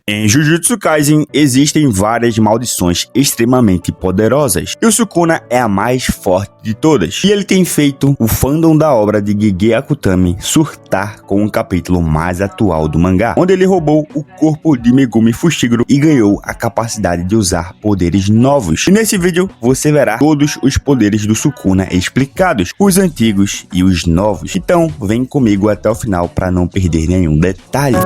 Em Jujutsu Kaisen existem várias maldições extremamente poderosas, e o Sukuna é a mais forte de todas. E ele tem feito o fandom da obra de Gege Akutami surtar com o capítulo mais atual do mangá, onde ele roubou o corpo de Megumi Fushiguro e ganhou a capacidade de usar poderes novos. E nesse vídeo você verá todos os poderes do Sukuna explicados, os antigos e os novos. Então vem comigo até o final para não perder nenhum detalhe.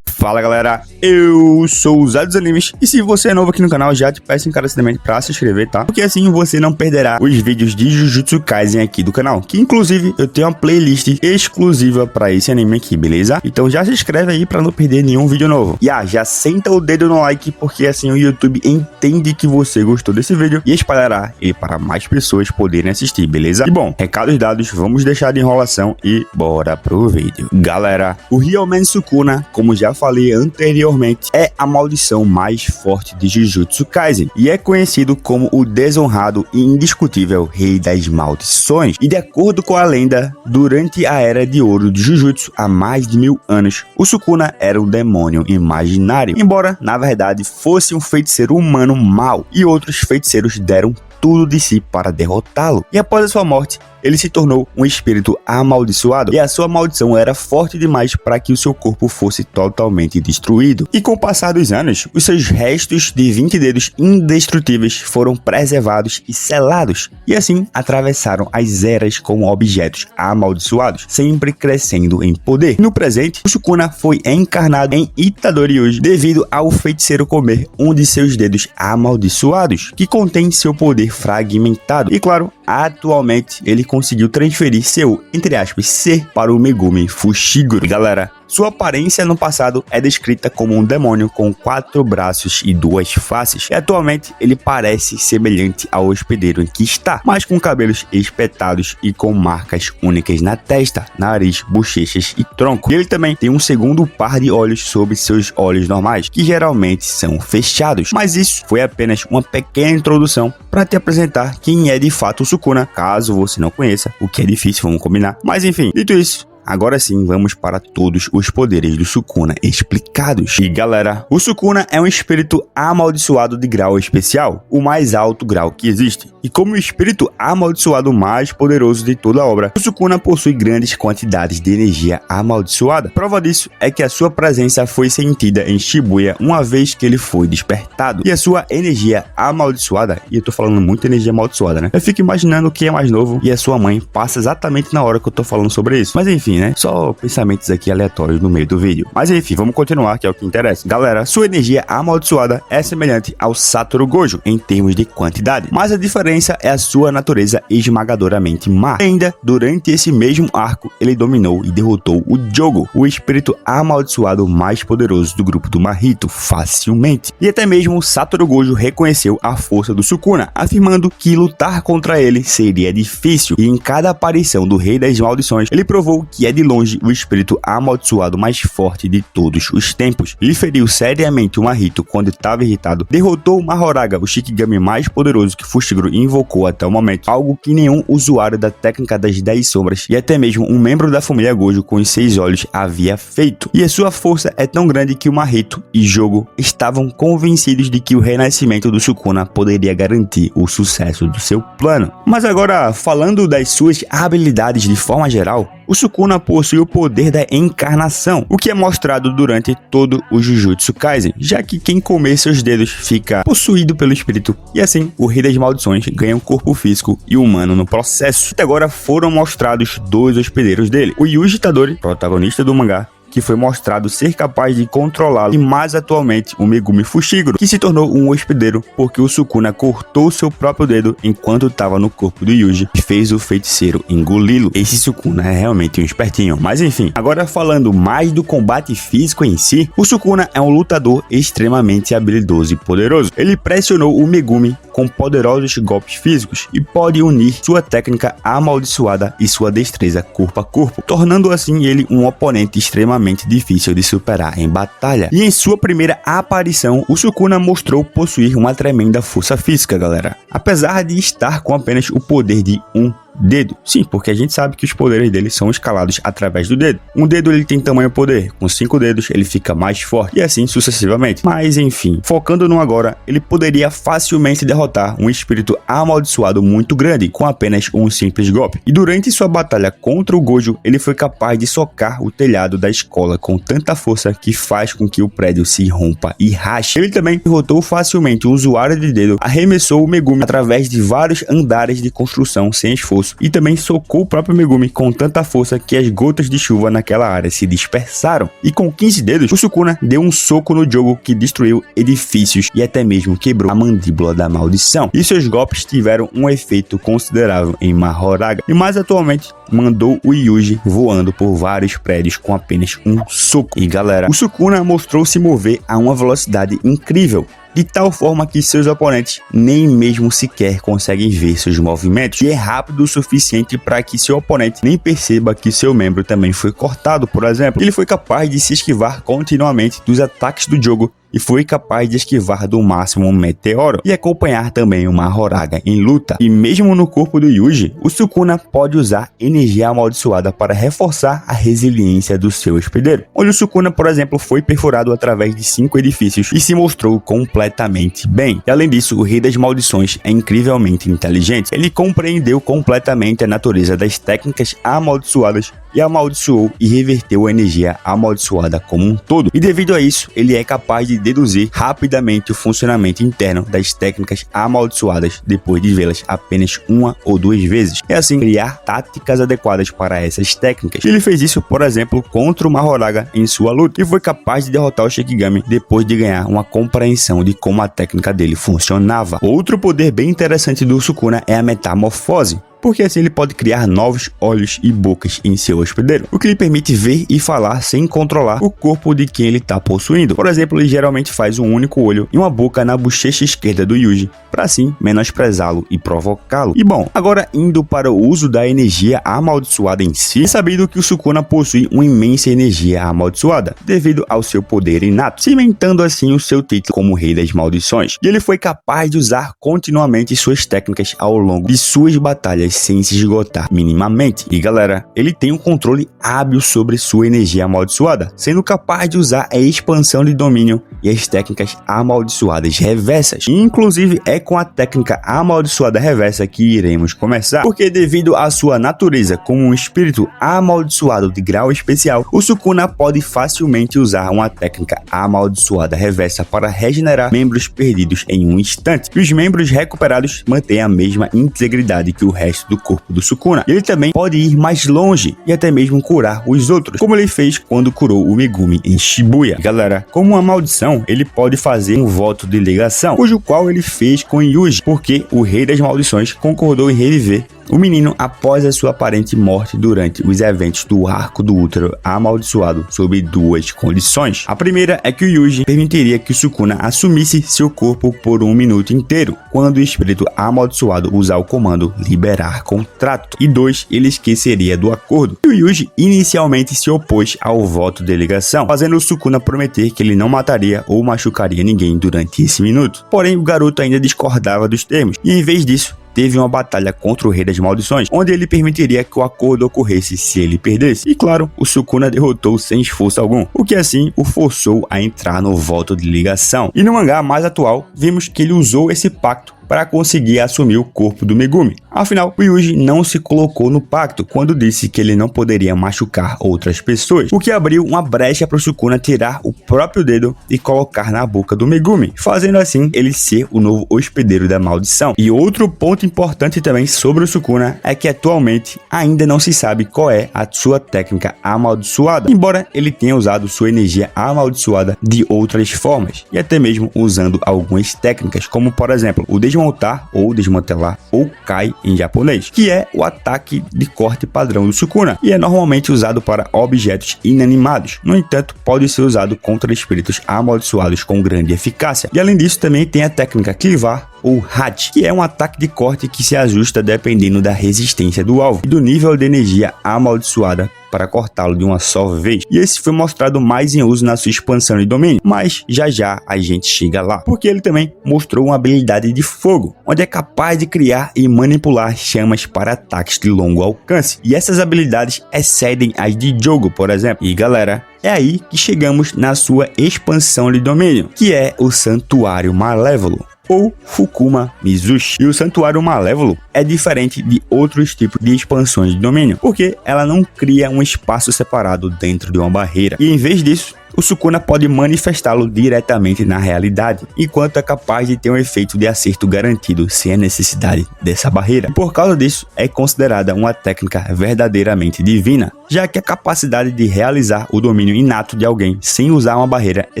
Fala galera, eu sou o Zé dos Animes e se você é novo aqui no canal já te peço encarecidamente pra se inscrever, tá? Porque assim você não perderá os vídeos de Jujutsu Kaisen aqui do canal, que inclusive eu tenho uma playlist exclusiva pra esse anime aqui, beleza? Então já se inscreve aí pra não perder nenhum vídeo novo. E já senta o dedo no like porque assim o YouTube entende que você gostou desse vídeo e espalhará ele para mais pessoas poderem assistir, beleza? E bom, recados dados, vamos deixar de enrolação e bora pro vídeo. Galera, o Ryomen Sukuna, como já falei anteriormente, é a maldição mais forte de Jujutsu Kaisen e é conhecido como o desonrado e indiscutível rei das maldições. E de acordo com a lenda, durante a era de ouro de Jujutsu, há mais de 1000 anos, o Sukuna era um demônio imaginário, embora na verdade fosse um feiticeiro humano mau, e outros feiticeiros deram tudo de si para derrotá-lo. E após a sua morte, ele se tornou um espírito amaldiçoado e a sua maldição era forte demais para que o seu corpo fosse totalmente destruído. E com o passar dos anos, os seus restos de 20 dedos indestrutíveis foram preservados e selados, e assim atravessaram as eras como objetos amaldiçoados, sempre crescendo em poder. No presente, o Sukuna foi encarnado em Itadori Yuji devido ao feiticeiro comer um de seus dedos amaldiçoados, que contém seu poder fragmentado. E claro, atualmente ele conseguiu transferir seu, entre aspas, ser para o Megumi Fushiguro. E galera, sua aparência no passado é descrita como um demônio com 4 braços e 2 faces, e atualmente ele parece semelhante ao hospedeiro em que está, mas com cabelos espetados e com marcas únicas na testa, nariz, bochechas e tronco. E ele também tem um segundo par de olhos sobre seus olhos normais, que geralmente são fechados. Mas isso foi apenas uma pequena introdução para te apresentar quem é de fato o Sukuna, caso você não conheça, o que é difícil, vamos combinar. Mas enfim, dito isso, agora sim, vamos para todos os poderes do Sukuna explicados. E galera, o Sukuna é um espírito amaldiçoado de grau especial, o mais alto grau que existe. E como o espírito amaldiçoado mais poderoso de toda a obra, o Sukuna possui grandes quantidades de energia amaldiçoada. Prova disso é que a sua presença foi sentida em Shibuya uma vez que ele foi despertado. E a sua energia amaldiçoada, e eu tô falando muito energia amaldiçoada, né? Eu fico imaginando quem é mais novo e a sua mãe passa exatamente na hora que eu tô falando sobre isso. Mas enfim, né? Só pensamentos aqui aleatórios no meio do vídeo. Mas enfim, vamos continuar, que é o que interessa. Galera, sua energia amaldiçoada é semelhante ao Satoru Gojo em termos de quantidade, mas a diferença é a sua natureza esmagadoramente má. E ainda, durante esse mesmo arco, ele dominou e derrotou o Jogo, o espírito amaldiçoado mais poderoso do grupo do Mahito, facilmente. E até mesmo Satoru Gojo reconheceu a força do Sukuna, afirmando que lutar contra ele seria difícil. E em cada aparição do Rei das Maldições, ele provou que é de longe o espírito amaldiçoado mais forte de todos os tempos. Ele feriu seriamente o Mahito quando estava irritado, derrotou o Mahoraga, o Shikigami mais poderoso que Fushiguro invocou até o momento, algo que nenhum usuário da técnica das 10 sombras e até mesmo um membro da família Gojo com os 6 olhos havia feito. E a sua força é tão grande que o Mahito e Jogo estavam convencidos de que o renascimento do Sukuna poderia garantir o sucesso do seu plano. Mas agora, falando das suas habilidades de forma geral, o Sukuna possui o poder da encarnação, o que é mostrado durante todo o Jujutsu Kaisen, já que quem comer seus dedos fica possuído pelo espírito, e assim o Rei das Maldições ganha um corpo físico e humano no processo. Até agora foram mostrados 2 hospedeiros dele, o Yuji Itadori, protagonista do mangá, que foi mostrado ser capaz de controlá-lo, e mais atualmente o Megumi Fushiguro, que se tornou um hospedeiro porque o Sukuna cortou seu próprio dedo enquanto estava no corpo do Yuji e fez o feiticeiro engoli-lo. Esse Sukuna é realmente um espertinho. Mas enfim, agora falando mais do combate físico em si, o Sukuna é um lutador extremamente habilidoso e poderoso. Ele pressionou o Megumi com poderosos golpes físicos e pode unir sua técnica amaldiçoada e sua destreza corpo a corpo, tornando assim ele um oponente extremamente extremamente difícil de superar em batalha. E em sua primeira aparição, o Sukuna mostrou possuir uma tremenda força física, galera. Apesar de estar com apenas o poder de um dedo. Sim, porque a gente sabe que os poderes dele são escalados através do dedo. Um dedo ele tem tamanho poder, com 5 dedos ele fica mais forte e assim sucessivamente. Mas enfim, focando no agora, ele poderia facilmente derrotar um espírito amaldiçoado muito grande com apenas um simples golpe. E durante sua batalha contra o Gojo, ele foi capaz de socar o telhado da escola com tanta força que faz com que o prédio se rompa e rache. Ele também derrotou facilmente um usuário de dedo, arremessou o Megumi através de vários andares de construção sem esforço e também socou o próprio Megumi com tanta força que as gotas de chuva naquela área se dispersaram. E com 15 dedos, o Sukuna deu um soco no Jogo que destruiu edifícios e até mesmo quebrou a mandíbula da maldição. E seus golpes tiveram um efeito considerável em Mahoraga. E mais atualmente, mandou o Yuji voando por vários prédios com apenas um soco. E galera, o Sukuna mostrou se mover a uma velocidade incrível, de tal forma que seus oponentes nem mesmo sequer conseguem ver seus movimentos, e é rápido o suficiente para que seu oponente nem perceba que seu membro também foi cortado, por exemplo. Ele foi capaz de se esquivar continuamente dos ataques do jogo e foi capaz de esquivar do máximo um meteoro e acompanhar também uma Mahoraga em luta. E mesmo no corpo do Yuji, o Sukuna pode usar energia amaldiçoada para reforçar a resiliência do seu hospedeiro, onde o Sukuna, por exemplo, foi perfurado através de 5 edifícios e se mostrou completamente bem. E além disso, o Rei das Maldições é incrivelmente inteligente. Ele compreendeu completamente a natureza das técnicas amaldiçoadas e amaldiçoou e reverteu a energia amaldiçoada como um todo. E devido a isso, ele é capaz de deduzir rapidamente o funcionamento interno das técnicas amaldiçoadas depois de vê-las apenas uma ou duas vezes, e assim criar táticas adequadas para essas técnicas. Ele fez isso, por exemplo, contra o Mahoraga em sua luta, e foi capaz de derrotar o Shikigami depois de ganhar uma compreensão de como a técnica dele funcionava. Outro poder bem interessante do Sukuna é a metamorfose, porque assim ele pode criar novos olhos e bocas em seu hospedeiro, o que lhe permite ver e falar sem controlar o corpo de quem ele está possuindo. Por exemplo, ele geralmente faz um único olho e uma boca na bochecha esquerda do Yuji, para assim menosprezá-lo e provocá-lo. E bom, agora indo para o uso da energia amaldiçoada em si, é sabido que o Sukuna possui uma imensa energia amaldiçoada, devido ao seu poder inato, cimentando assim o seu título como Rei das Maldições. E ele foi capaz de usar continuamente suas técnicas ao longo de suas batalhas sem se esgotar minimamente. E galera, ele tem um controle hábil sobre sua energia amaldiçoada, sendo capaz de usar a expansão de domínio e as técnicas amaldiçoadas reversas. E, inclusive é com a técnica amaldiçoada reversa que iremos começar, porque devido à sua natureza como um espírito amaldiçoado de grau especial, o Sukuna pode facilmente usar uma técnica amaldiçoada reversa para regenerar membros perdidos em um instante, e os membros recuperados mantêm a mesma integridade que o resto do corpo do Sukuna. Ele também pode ir mais longe e até mesmo curar os outros, como ele fez quando curou o Megumi em Shibuya. Galera, como uma maldição, ele pode fazer um voto de ligação, cujo qual ele fez com Yuji, porque o Rei das Maldições concordou em reviver o menino após a sua aparente morte durante os eventos do Arco do Útero Amaldiçoado, sob duas condições. A primeira é que o Yuji permitiria que o Sukuna assumisse seu corpo por 1 minuto inteiro, quando o espírito amaldiçoado usar o comando liberar contrato. E 2, ele esqueceria do acordo. E o Yuji inicialmente se opôs ao voto de ligação, fazendo o Sukuna prometer que ele não mataria ou machucaria ninguém durante esse minuto. Porém, o garoto ainda discordava dos termos, e em vez disso, teve uma batalha contra o Rei das Maldições, onde ele permitiria que o acordo ocorresse se ele perdesse. E claro, o Sukuna derrotou sem esforço algum, o que assim o forçou a entrar no voto de ligação. E no mangá mais atual, vimos que ele usou esse pacto para conseguir assumir o corpo do Megumi. Afinal, o Yuji não se colocou no pacto quando disse que ele não poderia machucar outras pessoas, o que abriu uma brecha para o Sukuna tirar o próprio dedo e colocar na boca do Megumi, fazendo assim ele ser o novo hospedeiro da maldição. E outro ponto importante também sobre o Sukuna é que atualmente ainda não se sabe qual é a sua técnica amaldiçoada, embora ele tenha usado sua energia amaldiçoada de outras formas, e até mesmo usando algumas técnicas, como por exemplo o desmontar ou desmantelar, ou Kai em japonês, que é o ataque de corte padrão do Sukuna, e é normalmente usado para objetos inanimados. No entanto, pode ser usado contra espíritos amaldiçoados com grande eficácia. E além disso, também tem a técnica Clivar ou Hat, que é um ataque de corte que se ajusta dependendo da resistência do alvo e do nível de energia amaldiçoada para cortá-lo de uma só vez. E esse foi mostrado mais em uso na sua expansão de domínio, mas já já a gente chega lá. Porque ele também mostrou uma habilidade de fogo, onde é capaz de criar e manipular chamas para ataques de longo alcance. E essas habilidades excedem as de Jogo, por exemplo. E galera, é aí que chegamos na sua expansão de domínio, que é o Santuário Malévolo, ou Fukuma Mizushi. E o Santuário Malévolo é diferente de outros tipos de expansões de domínio, porque ela não cria um espaço separado dentro de uma barreira, e em vez disso, o Sukuna pode manifestá-lo diretamente na realidade, enquanto é capaz de ter um efeito de acerto garantido sem a necessidade dessa barreira. Por causa disso, é considerada uma técnica verdadeiramente divina, já que a capacidade de realizar o domínio inato de alguém sem usar uma barreira é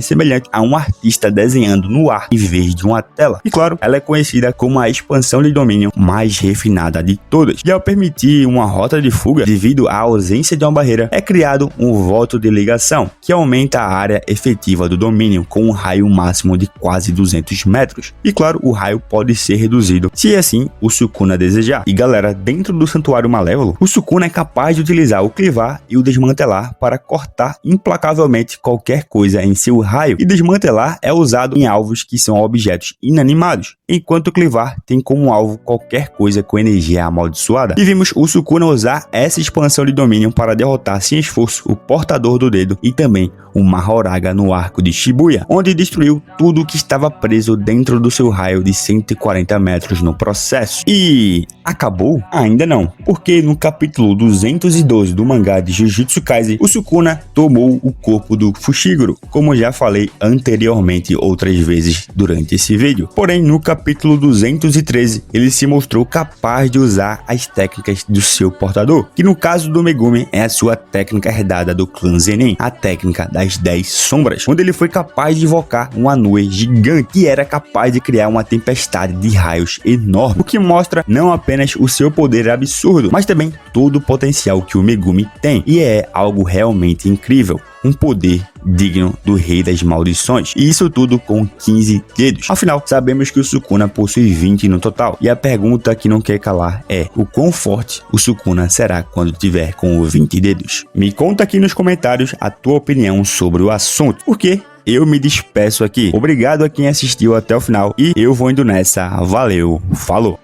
semelhante a um artista desenhando no ar em vez de uma tela. E claro, ela é conhecida como a expansão de domínio mais refinada de todas. E ao permitir uma rota de fuga devido à ausência de uma barreira, é criado um voto de ligação, que aumenta a área efetiva do domínio com um raio máximo de quase 200 metros. E claro, o raio pode ser reduzido se assim o Sukuna desejar. E galera, dentro do Santuário Malévolo, o Sukuna é capaz de utilizar o clivar e o desmantelar para cortar implacavelmente qualquer coisa em seu raio. E desmantelar é usado em alvos que são objetos inanimados, enquanto o clivar tem como alvo qualquer coisa com energia amaldiçoada. E vimos o Sukuna usar essa expansão de domínio para derrotar sem esforço o Portador do Dedo e também o Mahoraga no arco de Shibuya, onde destruiu tudo que estava preso dentro do seu raio de 140 metros no processo. E acabou? Ainda não, porque no capítulo 212 do mangá de Jujutsu Kaisen, o Sukuna tomou o corpo do Fushiguro, como já falei anteriormente outras vezes durante esse vídeo. Porém, no capítulo 213, ele se mostrou capaz de usar as técnicas do seu portador, que no caso do Megumi é a sua técnica herdada do clã Zenin, a técnica das 10 sombras, onde ele foi capaz de invocar uma nuvem gigante que era capaz de criar uma tempestade de raios enorme, o que mostra não apenas o seu poder absurdo, mas também todo o potencial que o Megumi tem, e é algo realmente incrível. Um poder digno do Rei das Maldições, e isso tudo com 15 dedos. Afinal, sabemos que o Sukuna possui 20 no total, e a pergunta que não quer calar é: o quão forte o Sukuna será quando tiver com 20 dedos? Me conta aqui nos comentários a tua opinião sobre o assunto, porque eu me despeço aqui. Obrigado a quem assistiu até o final, e eu vou indo nessa. Valeu, falou!